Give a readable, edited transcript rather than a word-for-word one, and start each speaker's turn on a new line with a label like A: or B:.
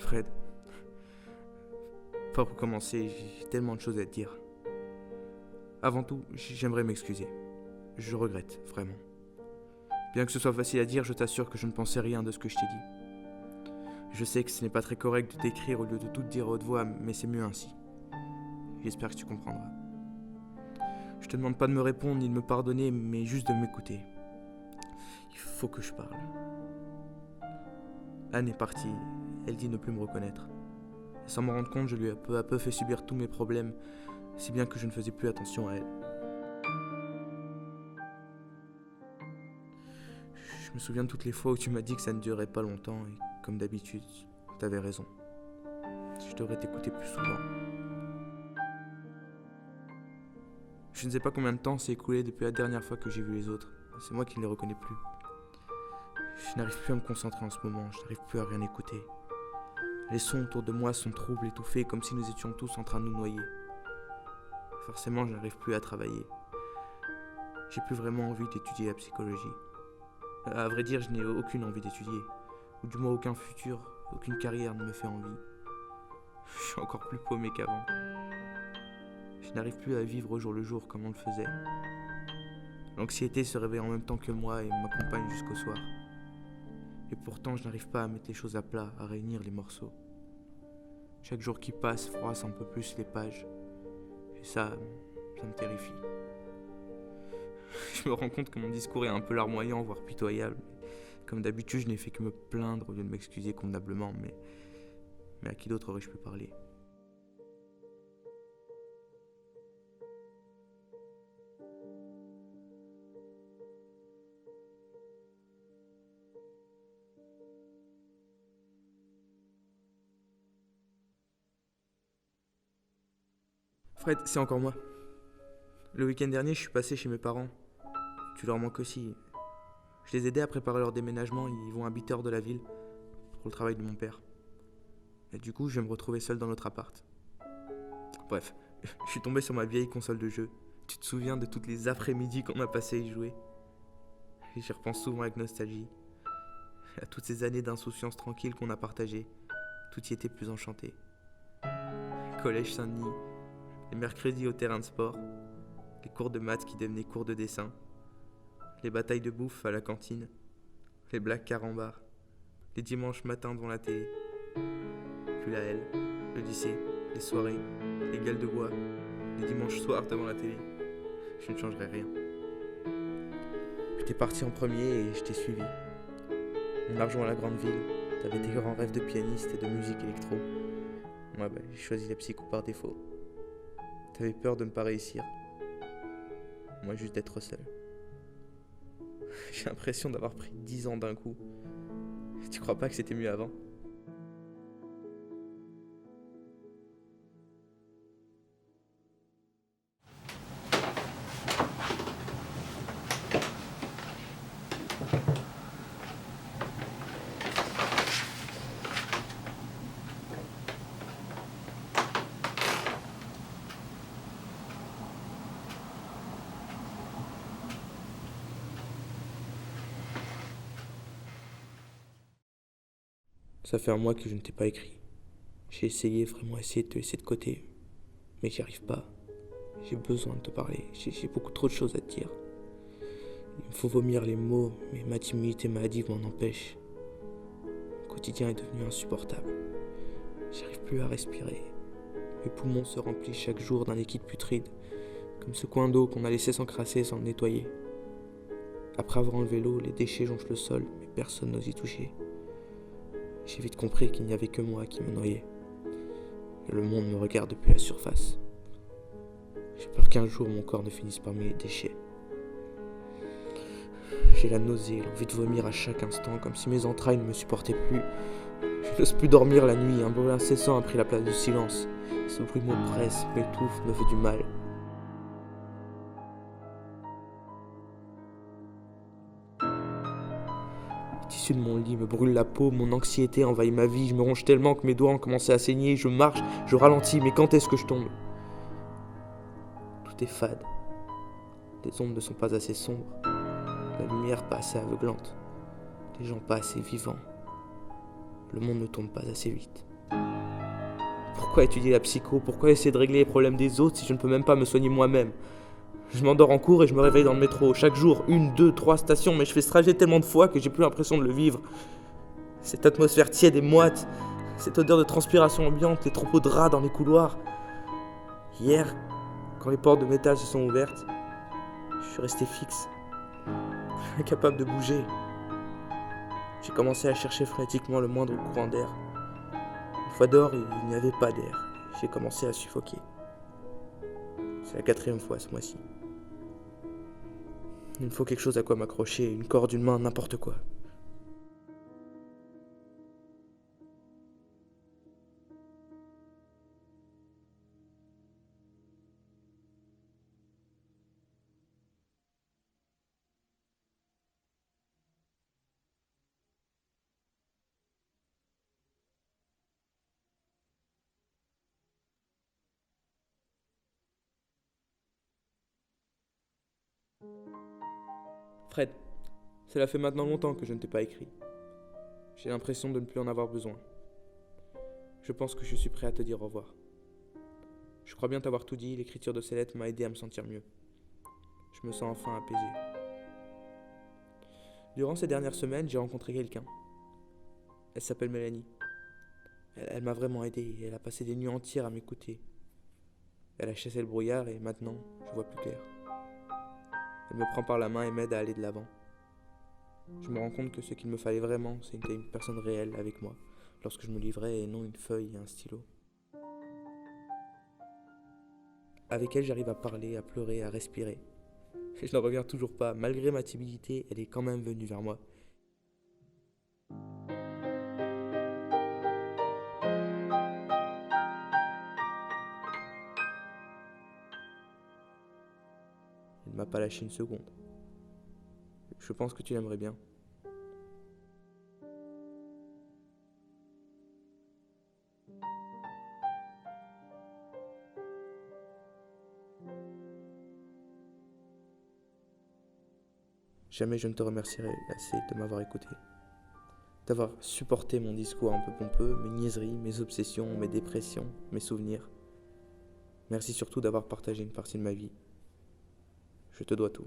A: Fred, pour commencer, j'ai tellement de choses à te dire. Avant tout, j'aimerais m'excuser. Je regrette, vraiment. Bien que ce soit facile à dire, je t'assure que je ne pensais rien de ce que je t'ai dit. Je sais que ce n'est pas très correct de t'écrire au lieu de tout te dire à haute voix, mais c'est mieux ainsi. J'espère que tu comprendras. Je te demande pas de me répondre ni de me pardonner, mais juste de m'écouter. Il faut que je parle. Anne est partie, elle dit ne plus me reconnaître. Et sans m'en rendre compte, je lui ai peu à peu fait subir tous mes problèmes, si bien que je ne faisais plus attention à elle. Je me souviens de toutes les fois où tu m'as dit que ça ne durerait pas longtemps, et comme d'habitude, t'avais raison. Je devrais t'écouter plus souvent. Je ne sais pas combien de temps s'est écoulé depuis la dernière fois que j'ai vu les autres. C'est moi qui ne les reconnais plus. Je n'arrive plus à me concentrer en ce moment, je n'arrive plus à rien écouter. Les sons autour de moi sont troubles, étouffés, comme si nous étions tous en train de nous noyer. Forcément, je n'arrive plus à travailler. J'ai plus vraiment envie d'étudier la psychologie. À vrai dire, je n'ai aucune envie d'étudier. Ou du moins aucun futur, aucune carrière ne me fait envie. Je suis encore plus paumé qu'avant. Je n'arrive plus à vivre au jour le jour comme on le faisait. L'anxiété se réveille en même temps que moi et m'accompagne jusqu'au soir. Et pourtant, je n'arrive pas à mettre les choses à plat, à réunir les morceaux. Chaque jour qui passe froisse un peu plus les pages. Et ça me terrifie. Je me rends compte que mon discours est un peu larmoyant, voire pitoyable. Comme d'habitude, je n'ai fait que me plaindre au lieu de m'excuser convenablement, mais à qui d'autre aurais-je pu parler ? Fred, c'est encore moi. Le week-end dernier, je suis passé chez mes parents. Tu leur manques aussi. Je les aidais à préparer leur déménagement, ils vont habiter hors de la ville pour le travail de mon père. Et du coup, je vais me retrouver seul dans notre appart. Bref, je suis tombé sur ma vieille console de jeu. Tu te souviens de toutes les après-midi qu'on a passé à y jouer ? Et j'y repense souvent avec nostalgie. À toutes ces années d'insouciance tranquille qu'on a partagées. Tout y était plus enchanté. Collège Saint-Denis, les mercredis au terrain de sport, les cours de maths qui devenaient cours de dessin, les batailles de bouffe à la cantine, les blagues carambars, les dimanches matins devant la télé, puis la L, le lycée, les soirées, les gueules de bois, les dimanches soirs devant la télé. Je ne changerai rien. J'étais parti en premier et je t'ai suivi. On a rejoint la grande ville, t'avais tes grands rêves de pianiste et de musique électro. Moi, j'ai choisi la psycho par défaut. T'avais peur de ne pas réussir. Moi, juste d'être seul. J'ai l'impression d'avoir pris 10 ans d'un coup. Tu crois pas que c'était mieux avant ? Ça fait un mois que je ne t'ai pas écrit. J'ai essayé, vraiment essayé de te laisser de côté, mais j'y arrive pas. J'ai besoin de te parler, j'ai beaucoup trop de choses à te dire. Il me faut vomir les mots, mais ma timidité maladive m'en empêche. Le quotidien est devenu insupportable. J'arrive plus à respirer. Mes poumons se remplissent chaque jour d'un liquide putride, comme ce coin d'eau qu'on a laissé s'encrasser sans le nettoyer. Après avoir enlevé l'eau, les déchets jonchent le sol, mais personne n'ose y toucher. J'ai vite compris qu'il n'y avait que moi qui me noyais. Et le monde me regarde depuis la surface. J'ai peur qu'un jour mon corps ne finisse parmi les déchets. J'ai la nausée, l'envie de vomir à chaque instant, comme si mes entrailles ne me supportaient plus. Je n'ose plus dormir la nuit, un bruit incessant a pris la place du silence. Ce bruit m'oppresse, m'étouffe, me fait du mal. Le tissu de mon lit me brûle la peau, mon anxiété envahit ma vie, je me ronge tellement que mes doigts ont commencé à saigner, je marche, je ralentis, mais quand est-ce que je tombe ? Tout est fade. Les ombres ne sont pas assez sombres, la lumière pas assez aveuglante, les gens pas assez vivants. Le monde ne tourne pas assez vite. Pourquoi étudier la psycho? Pourquoi essayer de régler les problèmes des autres si je ne peux même pas me soigner moi-même? Je m'endors en cours et je me réveille dans le métro. Chaque jour, 1, 2, 3 stations, mais je fais ce trajet tellement de fois que j'ai plus l'impression de le vivre. Cette atmosphère tiède et moite, cette odeur de transpiration ambiante, les troupeaux de rats dans les couloirs. Hier, quand les portes de métal se sont ouvertes, je suis resté fixe, incapable de bouger. J'ai commencé à chercher frénétiquement le moindre courant d'air. Une fois dehors, il n'y avait pas d'air. J'ai commencé à suffoquer. C'est la 4e fois ce mois-ci. Il me faut quelque chose à quoi m'accrocher, une corde, une main, n'importe quoi. Fred, cela fait maintenant longtemps que je ne t'ai pas écrit. J'ai l'impression de ne plus en avoir besoin. Je pense que je suis prêt à te dire au revoir. Je crois bien t'avoir tout dit, l'écriture de ces lettres m'a aidé à me sentir mieux. Je me sens enfin apaisé. Durant ces dernières semaines, j'ai rencontré quelqu'un. Elle s'appelle Mélanie. Elle m'a vraiment aidé et elle a passé des nuits entières à m'écouter. Elle a chassé le brouillard et maintenant, je vois plus clair. Elle me prend par la main et m'aide à aller de l'avant. Je me rends compte que ce qu'il me fallait vraiment, c'était une personne réelle avec moi, lorsque je me livrais et non une feuille et un stylo. Avec elle, j'arrive à parler, à pleurer, à respirer. Et je n'en reviens toujours pas, malgré ma timidité, elle est quand même venue vers moi. Elle ne m'a pas lâché une seconde. Je pense que tu l'aimerais bien. Jamais je ne te remercierai assez de m'avoir écouté, d'avoir supporté mon discours un peu pompeux, mes niaiseries, mes obsessions, mes dépressions, mes souvenirs. Merci surtout d'avoir partagé une partie de ma vie. Je te dois tout.